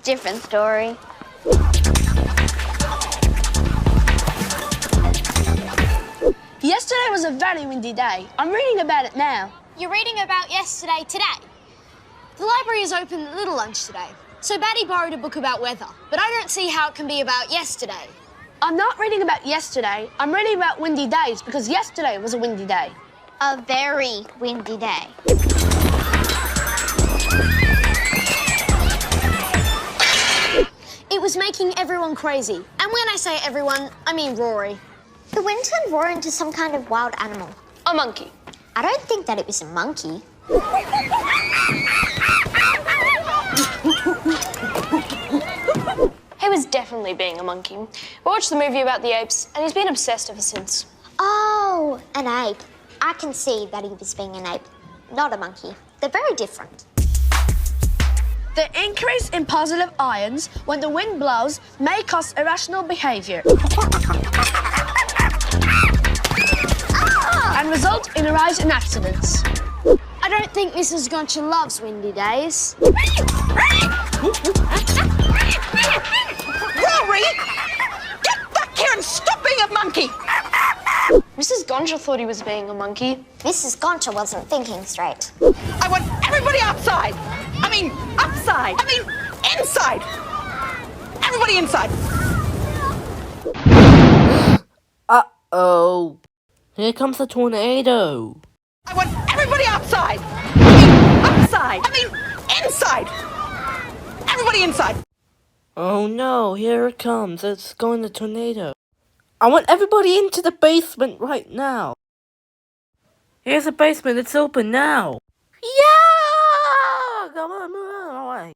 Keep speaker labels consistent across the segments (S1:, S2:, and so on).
S1: Different story.
S2: Yesterday was a very windy day. I'm reading about it now.
S3: You're reading about yesterday today. The library is open at little lunch today, so Batty borrowed a book about weather, but I don't see how it can be about yesterday.
S2: I'm not reading about yesterday. I'm reading about windy days because yesterday was a windy day.
S1: A very windy day.
S3: It was making everyone crazy. And when I say everyone, I mean Rory.
S1: The wind turned Rory into some kind of wild animal.
S2: A monkey.
S1: I don't think that it was a monkey.
S4: He was definitely being a monkey. We watched the movie about the apes, and he's been obsessed ever since.
S1: Oh, an ape. I can see that he was being an ape, not a monkey. They're very different.
S2: The increase in positive ions when the wind blows may cause irrational behaviour and result in a rise in accidents.
S3: I don't think Mrs. Goncha loves windy days.
S5: Rory! Get back here and stop being a monkey!
S4: Mrs. Goncha thought he was being a monkey.
S1: Mrs. Goncha wasn't thinking straight.
S5: I want everybody outside! Outside! Inside! Everybody inside!
S6: Uh-oh. Here comes a tornado.
S5: I want everybody outside! Outside! Inside! Everybody inside!
S6: Oh no, here it comes. It's going to tornado. I want everybody into the basement right now. Here's the basement. It's open now. Yeah! Come on, move out of the way.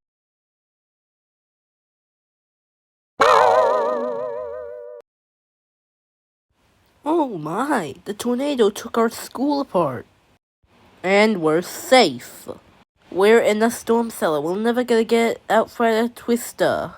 S6: Oh my, the tornado took our school apart. And we're safe. We're in the storm cellar. We're never gonna get out for the twister.